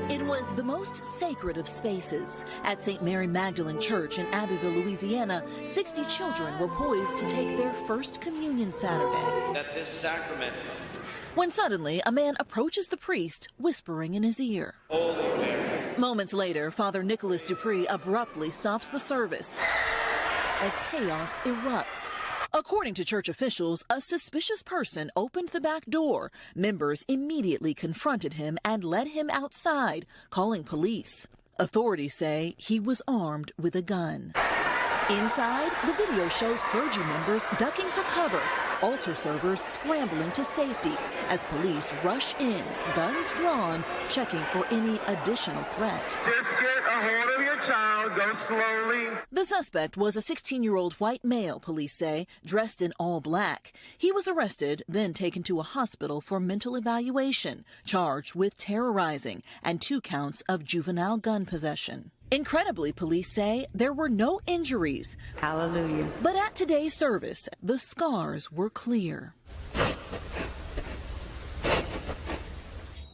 It was the most sacred of spaces. At St. Mary Magdalene Church in Abbeville, Louisiana, 60 children were poised to take their first communion Saturday. That this sacrament, when suddenly a man approaches the priest, whispering in his ear. Holy Mary. Moments later, Father Nicholas Dupree abruptly stops the service as chaos erupts. According to church officials, a suspicious person opened the back door. Members immediately confronted him and led him outside, calling police. Authorities say he was armed with a gun. Inside, the video shows clergy members ducking for cover, altar servers scrambling to safety as police rush in, guns drawn, checking for any additional threat. Just get a hold of your child, go slowly. The suspect was a 16-year-old white male, police say, dressed in all black. He was arrested, then taken to a hospital for mental evaluation, charged with terrorizing and 2 counts of juvenile gun possession. Incredibly, police say there were no injuries. Hallelujah. But at today's service, the scars were clear.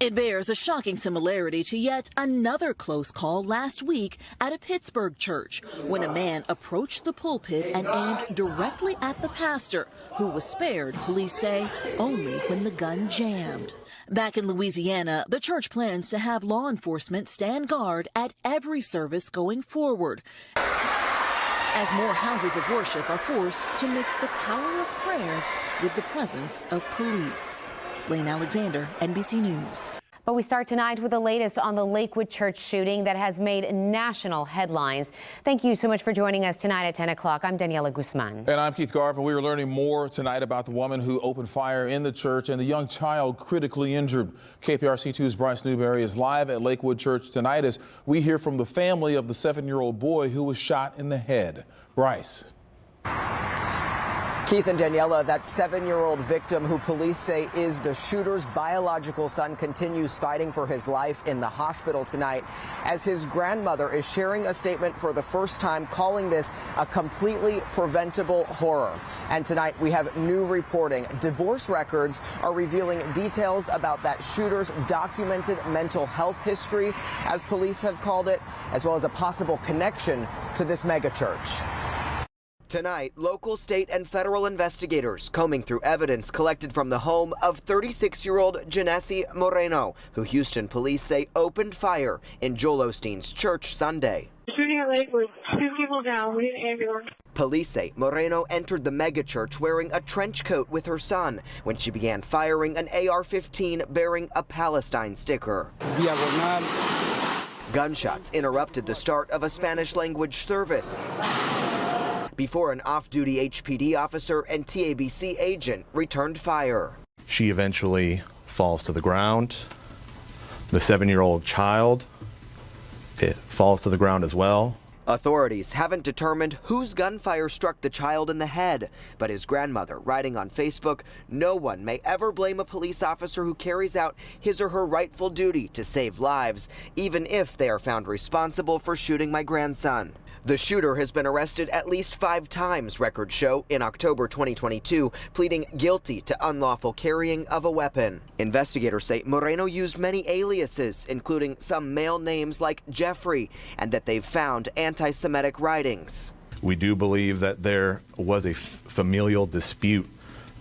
It bears a shocking similarity to yet another close call last week at a Pittsburgh church when a man approached the pulpit and aimed directly at the pastor, who was spared, police say, only when the gun jammed. Back in Louisiana, the church plans to have law enforcement stand guard at every service going forward, as more houses of worship are forced to mix the power of prayer with the presence of police. Blaine Alexander, NBC News. But we start tonight with the latest on the Lakewood church shooting that has made national headlines. Thank you so much for joining us tonight at 10 o'clock. I'm Daniela Guzman. And I'm Keith Garvin. We are learning more tonight about the woman who opened fire in the church and the young child critically injured. KPRC2's Bryce Newberry is live at Lakewood Church tonight as we hear from the family of the 7-year-old boy who was shot in the head. Bryce. Keith and Daniela, that 7-year-old victim who police say is the shooter's biological son continues fighting for his life in the hospital tonight as his grandmother is sharing a statement for the first time, calling this a completely preventable horror. And tonight we have new reporting. Divorce records are revealing details about that shooter's documented mental health history, as police have called it, as well as a possible connection to this megachurch. Tonight, local, state, and federal investigators combing through evidence collected from the home of 36-year-old Genesee Moreno, who Houston police say opened fire in Joel Osteen's church Sunday. Shooting at Lakewood, 2 people down, we need an ambulance. Police say Moreno entered the megachurch wearing a trench coat with her son when she began firing an AR-15 bearing a Palestine sticker. Gunshots interrupted the start of a Spanish-language service before an off-duty HPD officer and TABC agent returned fire. She eventually falls to the ground. The 7-year-old child falls to the ground as well. Authorities haven't determined whose gunfire struck the child in the head, but his grandmother, writing on Facebook, no one may ever blame a police officer who carries out his or her rightful duty to save lives, even if they are found responsible for shooting my grandson. The shooter has been arrested at least 5 times, records show, in October 2022, pleading guilty to unlawful carrying of a weapon. Investigators say Moreno used many aliases, including some male names like Jeffrey, and that they've found anti-Semitic writings. We do believe that there was a familial dispute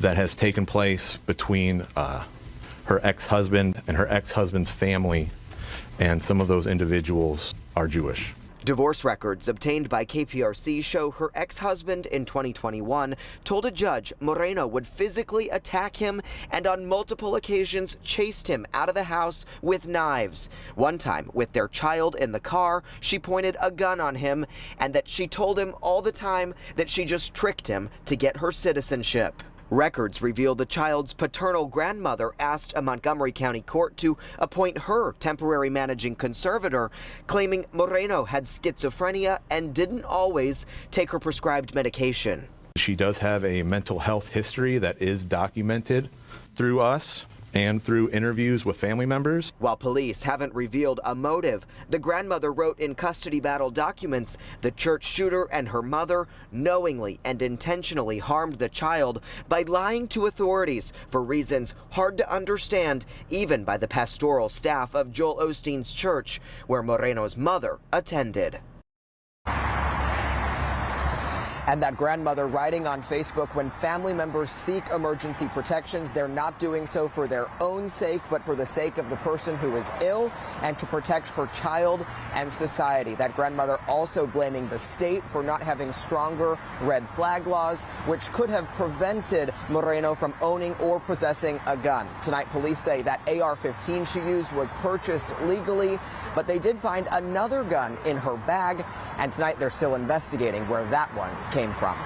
that has taken place between her ex-husband and her ex-husband's family, and some of those individuals are Jewish. Divorce records obtained by KPRC show her ex-husband in 2021 told a judge Moreno would physically attack him and on multiple occasions chased him out of the house with knives. One time, with their child in the car, she pointed a gun on him and that she told him all the time that she just tricked him to get her citizenship. Records reveal the child's paternal grandmother asked a Montgomery County court to appoint her temporary managing conservator, claiming Moreno had schizophrenia and didn't always take her prescribed medication. She does have a mental health history that is documented through us, and through interviews with family members. While police haven't revealed a motive, the grandmother wrote in custody battle documents the church shooter and her mother knowingly and intentionally harmed the child by lying to authorities for reasons hard to understand even by the pastoral staff of Joel Osteen's church, where Moreno's mother attended. And that grandmother writing on Facebook, when family members seek emergency protections, they're not doing so for their own sake, but for the sake of the person who is ill and to protect her child and society. That grandmother also blaming the state for not having stronger red flag laws, which could have prevented Moreno from owning or possessing a gun. Tonight, police say that AR-15 she used was purchased legally, but they did find another gun in her bag, and tonight they're still investigating where that one came from.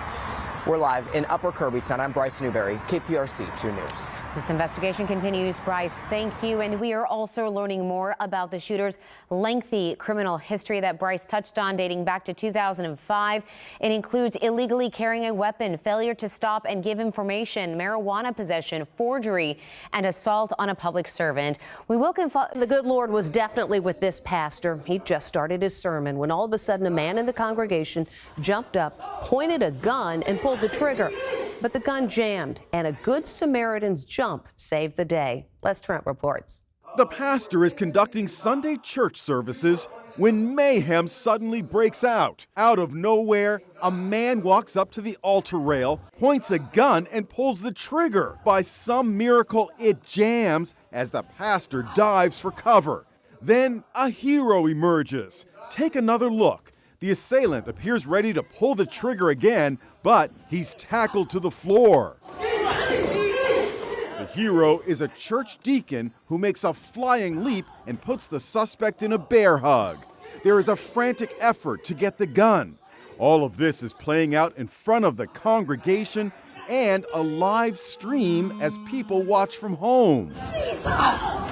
We're live in Upper Kirby tonight. I'm Bryce Newberry, KPRC 2 News. This investigation continues. Bryce, thank you. And we are also learning more about the shooter's lengthy criminal history that Bryce touched on, dating back to 2005. It includes illegally carrying a weapon, failure to stop and give information, marijuana possession, forgery, and assault on a public servant. We will The good Lord was definitely with this pastor. He just started his sermon when all of a sudden a man in the congregation jumped up, pointed a gun, and pulled the trigger. But the gun jammed, and a good Samaritan's jump saved the day. Les Trent reports. The pastor is conducting Sunday church services when mayhem suddenly breaks out. Out of nowhere, a man walks up to the altar rail, points a gun, and pulls the trigger. By some miracle, it jams as the pastor dives for cover. Then a hero emerges. Take another look. The assailant appears ready to pull the trigger again, but he's tackled to the floor. The hero is a church deacon who makes a flying leap and puts the suspect in a bear hug. There is a frantic effort to get the gun. All of this is playing out in front of the congregation and a live stream as people watch from home.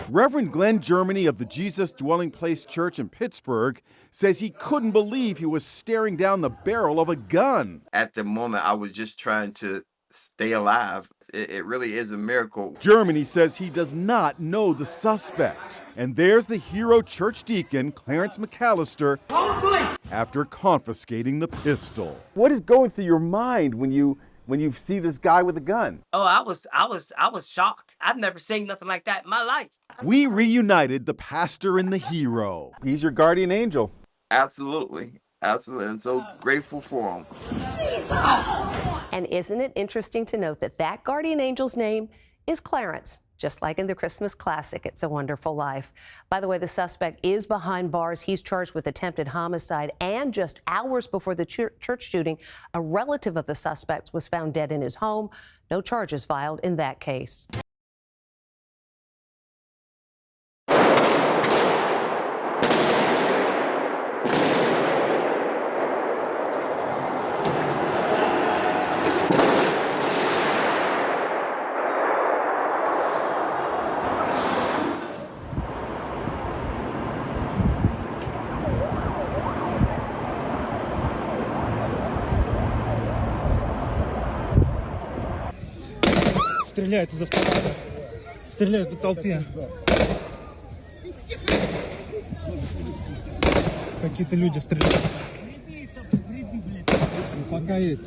Reverend Glenn Germany of the Jesus Dwelling Place Church in Pittsburgh says he couldn't believe he was staring down the barrel of a gun. At the moment, I was just trying to stay alive. It really is a miracle. Germany says he does not know the suspect. And there's the hero church deacon, Clarence McAllister, after confiscating the pistol. What is going through your mind when you see this guy with a gun? Oh, I was shocked. I've never seen nothing like that in my life. We reunited the pastor and the hero. He's your guardian angel. Absolutely. Absolutely. I'm so grateful for him. And isn't it interesting to note that that guardian angel's name is Clarence, just like in the Christmas classic, It's a Wonderful Life. By the way, the suspect is behind bars. He's charged with attempted homicide, and just hours before the church shooting, a relative of the suspect was found dead in his home. No charges filed in that case. Стреляют из автомата. Стреляют по толпе. Какие-то люди стреляют. Пока эти.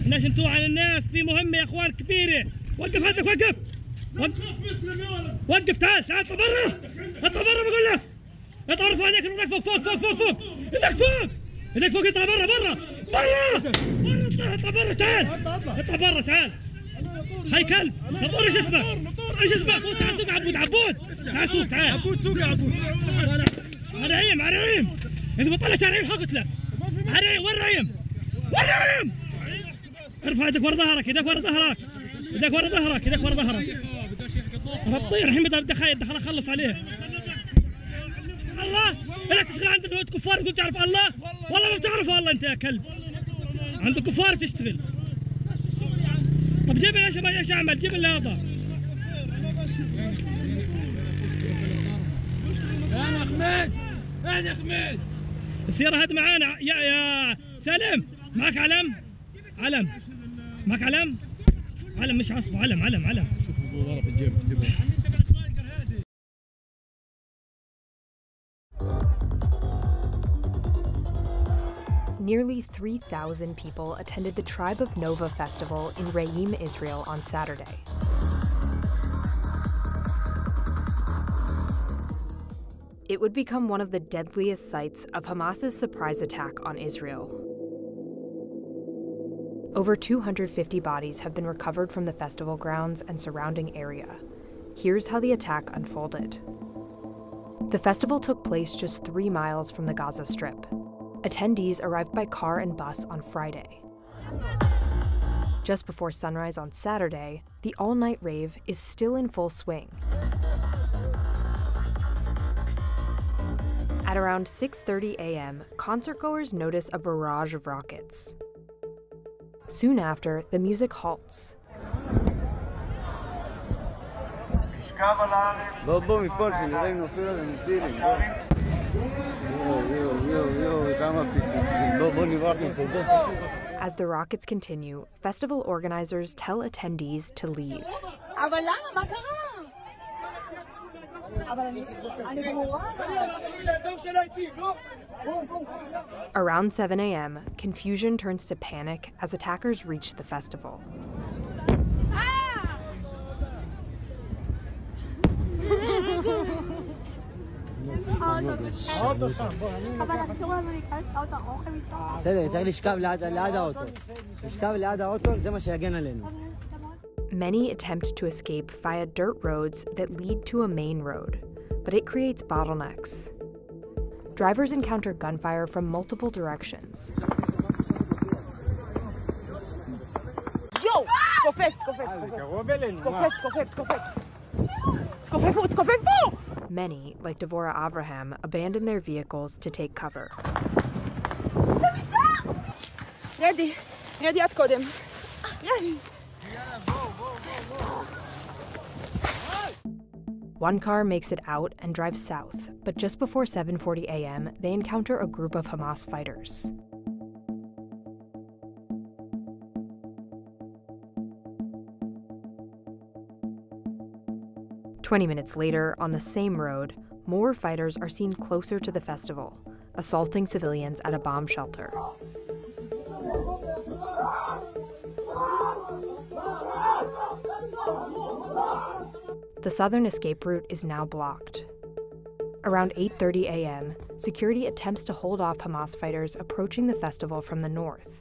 نشنتوا على الناس في مهمة يا اخوان كبيرة. وقف هذلك وقف. وقف تعال اطلع برا. اطلع برا بقول لك. اطلع ارفع ايدك ايدك فوق. ايدك فوق اطلع برا. اطلع برا تعال. اطلع برا تعال. هاي كلب. طب ايش اسمك؟ تعال سوق عبود. تعال سوق تعال. عبود سوق يا عبود. انا عريم. انت بطلع عريم حقت لك. عريم وين ريم؟ ارفع يدك ورا ظهرك. بطير الحين بدي اخلص عليه. الله؟ لا تشتغل عند الكفار وتقول تعرف الله؟ والله ما بتعرف الله أنت يا كلب. عند الكفار تشتغل. طب جيب لي ايش اعمل؟ جيب لي هذا. يا حميد، يا حميد. السيارة هات معانا يا سالم، معك علم؟ علم. معك علم؟ علم مش عصب، علم. شوف ضرب الجيب. Nearly 3,000 people attended the Tribe of Nova festival in Re'im, Israel on Saturday. It would become one of the deadliest sites of Hamas's surprise attack on Israel. Over 250 bodies have been recovered from the festival grounds and surrounding area. Here's how the attack unfolded. The festival took place just 3 miles from the Gaza Strip. Attendees arrived by car and bus on Friday. Just before sunrise on Saturday, the all-night rave is still in full swing. At around 6:30 a.m., concertgoers notice a barrage of rockets. Soon after, the music halts. As the rockets continue, festival organizers tell attendees to leave. Around 7 a.m., confusion turns to panic as attackers reach the festival. Many attempt to escape via dirt roads that lead to a main road, but it creates bottlenecks. Drivers encounter gunfire from multiple directions. Yo! Many, like Devorah Avraham, abandon their vehicles to take cover. Ready عاد قدم. One car makes it out and drives south, but just before 7:40 a.m., they encounter a group of Hamas fighters. "20 minutes later, on the same road, more fighters are seen closer to the festival, assaulting civilians at a bomb shelter. The southern escape route is now blocked. Around 8:30 a.m., security attempts to hold off Hamas fighters approaching the festival from the north.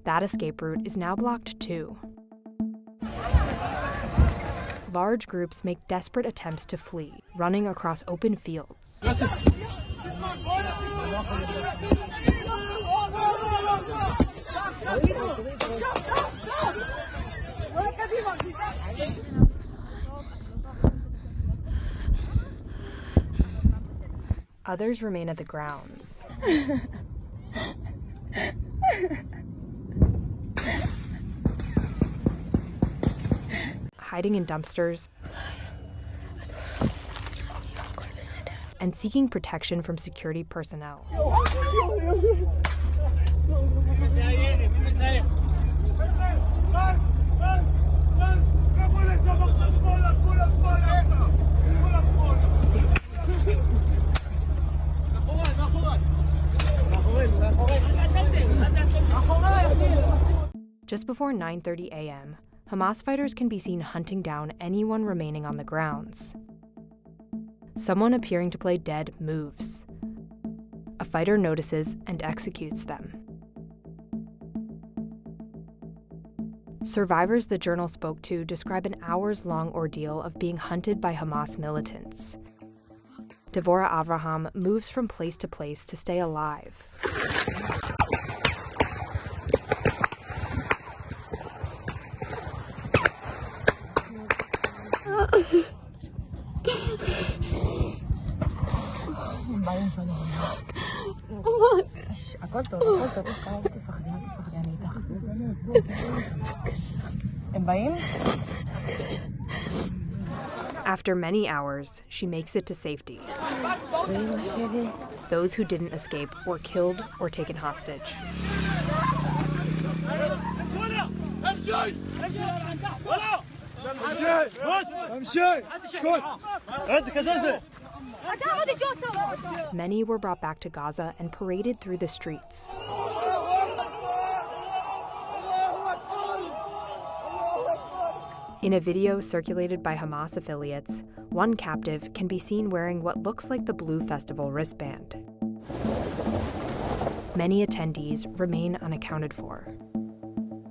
That escape route is now blocked too. Large groups make desperate attempts to flee, running across open fields. Others remain at the grounds. Hiding in dumpsters and seeking protection from security personnel. Just before 9:30 a.m., Hamas fighters can be seen hunting down anyone remaining on the grounds. Someone appearing to play dead moves. A fighter notices and executes them. Survivors the journal spoke to describe an hours-long ordeal of being hunted by Hamas militants. Devorah Avraham moves from place to place to stay alive. After many hours, she makes it to safety. Those who didn't escape were killed or taken hostage. Many were brought back to Gaza and paraded through the streets. In a video circulated by Hamas affiliates, one captive can be seen wearing what looks like the Blue Festival wristband. Many attendees remain unaccounted for.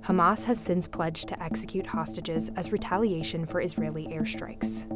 Hamas has since pledged to execute hostages as retaliation for Israeli airstrikes.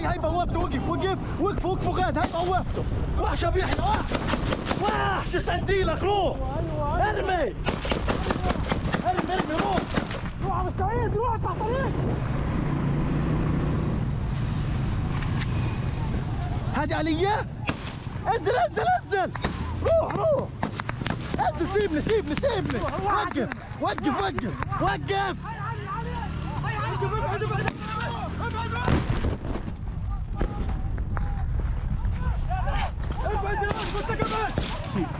هاي بوابته وقفوا غاد هاي بوابته وحش بيحنا وحش سنديلك روح ارمي روح على الصعيد روح على الطريق هادي آلية انزل روح انزل سيبني وقف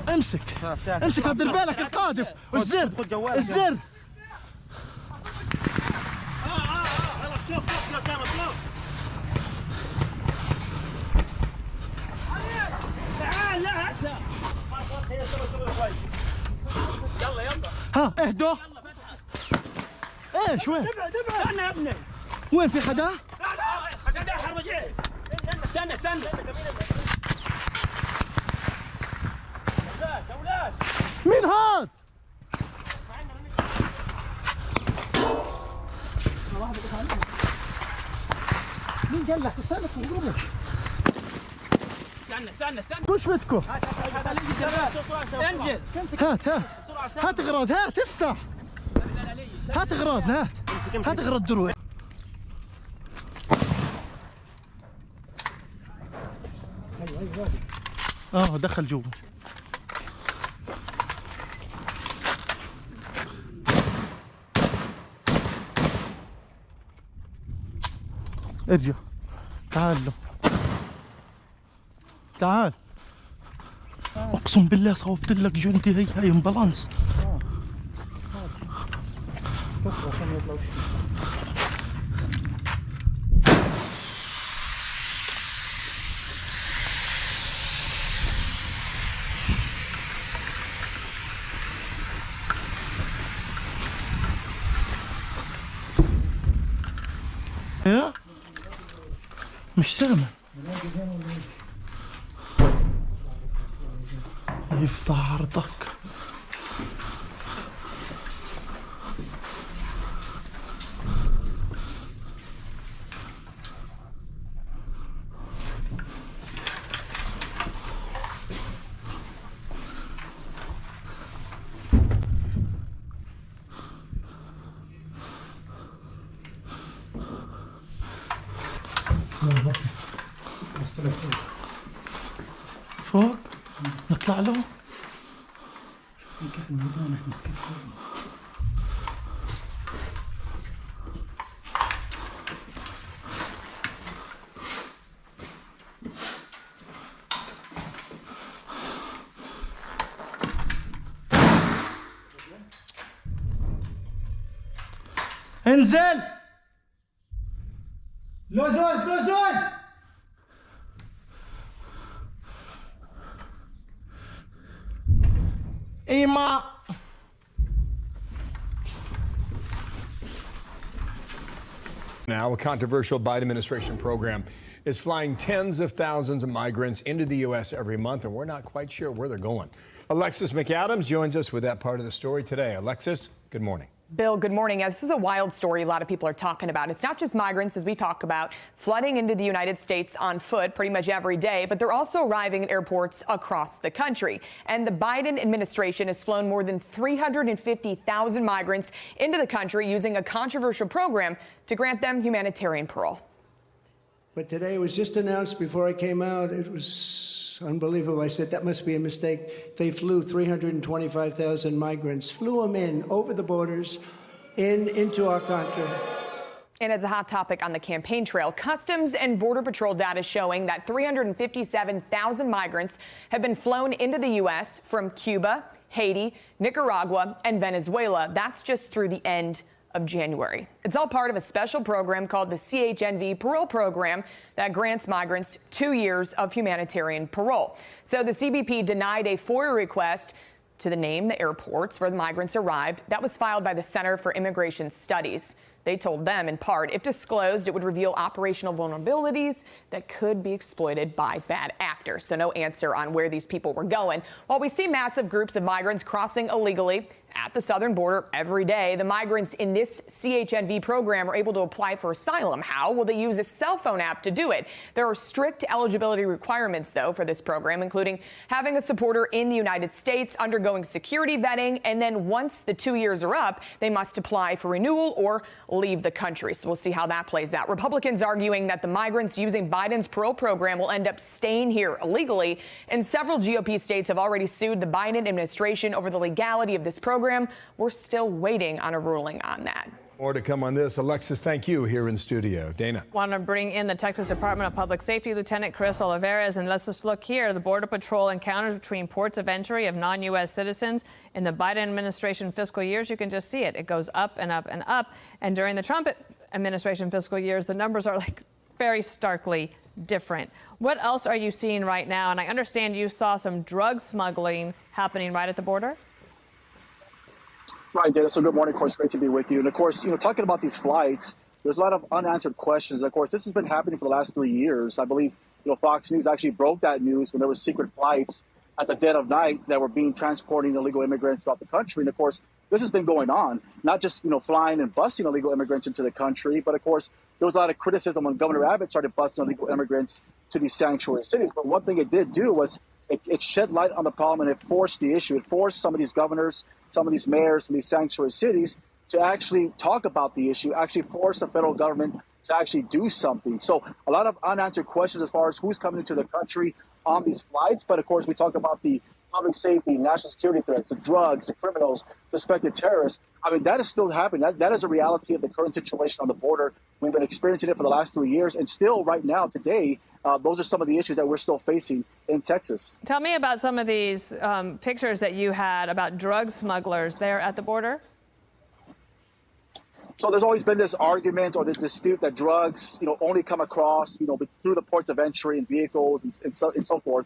امسك امسك، دير بالك القاذف والزر الزر. يلا يلا ها اهدوا. ايش وين؟ استنى يا ابني. وين في حدا؟ لا حرب جاي. استنى استنى. اولاد مين هاد؟ مين قال لك؟ استنى تضربك. استنى وش بدكم؟ انجز. هات اغراض، هات افتح. هات اغراض، هات اغراض دروع. دخل جوا. ارجع، تعال له، تعال. اقسم بالله صوبت لك جندي. هي امبلانس. كسر عشان ما يطلعوش. يا مش سامع. يفتح عرضك. فوق نطلع له. شوفي كيف الميدان احنا كيف. انزل. لزوز. إيما. Now, a controversial Biden administration program is flying tens of thousands of migrants into the U.S. every month, and we're not quite sure where they're going. Alexis McAdams joins us with that part of the story today. Alexis, good morning. Bill, good morning. This is a wild story a lot of people are talking about. It's not just migrants, as we talk about, flooding into the United States on foot pretty much every day, but they're also arriving at airports across the country. And the Biden administration has flown more than 350,000 migrants into the country using a controversial program to grant them humanitarian parole. But today it was just announced before I came out. It was unbelievable. I said, that must be a mistake. They flew 325,000 migrants, flew them in over the borders into our country. And as a hot topic on the campaign trail, Customs and Border Patrol data showing that 357,000 migrants have been flown into the U.S. from Cuba, Haiti, Nicaragua, and Venezuela. That's just through the end of January. It's all part of a special program called the CHNV Parole Program that grants migrants 2 years of humanitarian parole. So the CBP denied a FOIA request to name the airports where the migrants arrived. That was filed by the Center for Immigration Studies. They told them, in part, if disclosed, it would reveal operational vulnerabilities that could be exploited by bad actors. So no answer on where these people were going. While we see massive groups of migrants crossing illegally at the southern border every day, the migrants in this CHNV program are able to apply for asylum. How? Well, they use a cell phone app to do it. There are strict eligibility requirements, though, for this program, including having a supporter in the United States, undergoing security vetting, and then once the 2 years are up, they must apply for renewal or leave the country. So we'll see how that plays out. Republicans arguing that the migrants using Biden's parole program will end up staying here illegally, and several GOP states have already sued the Biden administration over the legality of this program. We're still waiting on a ruling on that. More to come on this. Alexis, thank you here in studio. Dana. Want to bring in the Texas Department of Public Safety, Lieutenant Chris Olivares, and let's just look here. The Border Patrol encounters between ports of entry of non-U.S. citizens in the Biden administration fiscal years. You can just see it. It goes up and up and up. And during the Trump administration fiscal years, the numbers are like very starkly different. What else are you seeing right now? And I understand you saw some drug smuggling happening right at the border. Right, Dana. So good morning. Of course, great to be with you. And of course, talking about these flights, there's a lot of unanswered questions. Of course, this has been happening for the last 3 years. I believe, Fox News actually broke that news when there were secret flights at the dead of night that were being transporting illegal immigrants throughout the country. And of course, this has been going on, not just, flying and busing illegal immigrants into the country, but of course, there was a lot of criticism when Governor Abbott started busing illegal immigrants to these sanctuary cities. But one thing it did do was it shed light on the problem, and it forced the issue. It forced some of these governors, some of these mayors, some of these sanctuary cities to actually talk about the issue, actually force the federal government to actually do something. So a lot of unanswered questions as far as who's coming into the country on these flights. But of course, we talk about the public safety, national security threats, the drugs, the criminals, suspected terrorists. I mean, that is still happening. That is a reality of the current situation on the border. We've been experiencing it for the last 3 years. And still right now, today, those are some of the issues that we're still facing in Texas. Tell me about some of these pictures that you had about drug smugglers there at the border. So there's always been this argument or this dispute that drugs, only come across, through the ports of entry and vehicles and so forth.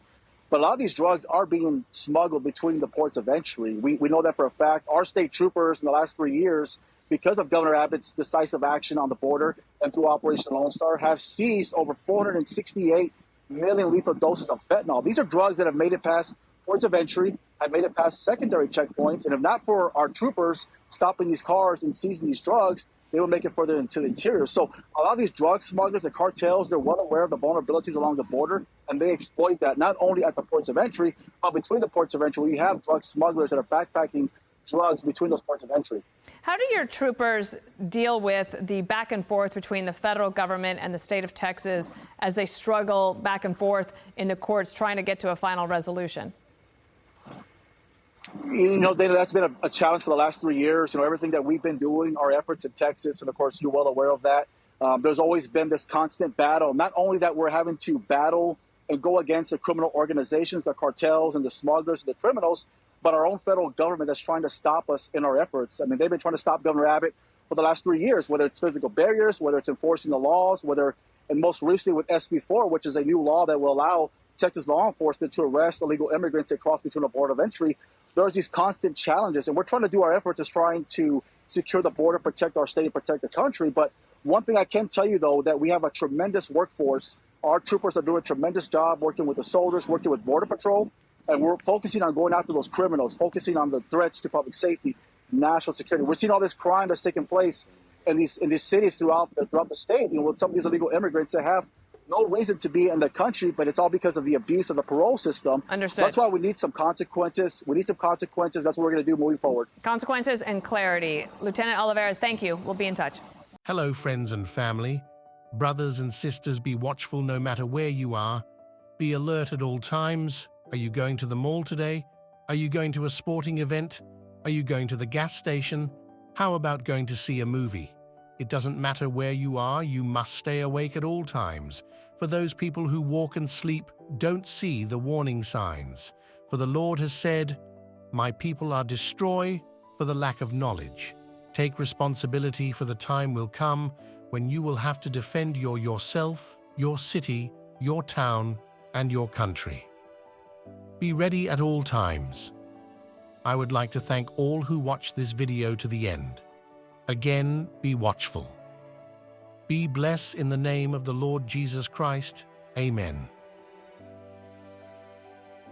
But a lot of these drugs are being smuggled between the ports of entry. We know that for a fact. Our state troopers in the last 3 years, because of Governor Abbott's decisive action on the border and through Operation Lone Star, have seized over 468 million lethal doses of fentanyl. These are drugs that have made it past ports of entry, have made it past secondary checkpoints, and if not for our troopers stopping these cars and seizing these drugs, they will make it further into the interior. So a lot of these drug smugglers, the cartels, they're well aware of the vulnerabilities along the border, and they exploit that not only at the ports of entry, but between the ports of entry. We have drug smugglers that are backpacking drugs between those ports of entry. How do your troopers deal with the back and forth between the federal government and the state of Texas as they struggle back and forth in the courts trying to get to a final resolution? Dana, that's been a challenge for the last 3 years. Everything that we've been doing, our efforts in Texas, and of course, you're well aware of that. There's always been this constant battle. Not only that we're having to battle and go against the criminal organizations, the cartels and the smugglers and the criminals, but our own federal government that's trying to stop us in our efforts. I mean, they've been trying to stop Governor Abbott for the last 3 years, whether it's physical barriers, whether it's enforcing the laws, and most recently with SB 4, which is a new law that will allow Texas law enforcement to arrest illegal immigrants that cross between the border of entry. There's these constant challenges, and we're trying to do our efforts as trying to secure the border, protect our state, and protect the country. But one thing I can tell you, though, that we have a tremendous workforce. Our troopers are doing a tremendous job working with the soldiers, working with Border Patrol, and we're focusing on going after those criminals, focusing on the threats to public safety, national security. We're seeing all this crime that's taking place in these cities throughout the state. With some of these illegal immigrants that have no reason to be in the country, but it's all because of the abuse of the parole system. Understood. That's why we need some consequences. That's what we're going to do moving forward. Consequences and clarity. Lieutenant Olivares, thank you. We'll be in touch. Hello, friends and family. Brothers and sisters, be watchful no matter where you are. Be alert at all times. Are you going to the mall today? Are you going to a sporting event? Are you going to the gas station? How about going to see a movie? It doesn't matter where you are, you must stay awake at all times. For those people who walk and sleep don't see the warning signs. For the Lord has said, "My people are destroyed for the lack of knowledge." Take responsibility, for the time will come when you will have to defend yourself, your city, your town, and your country. Be ready at all times. I would like to thank all who watched this video to the end. Again, be watchful. Be blessed in the name of the Lord Jesus Christ. Amen.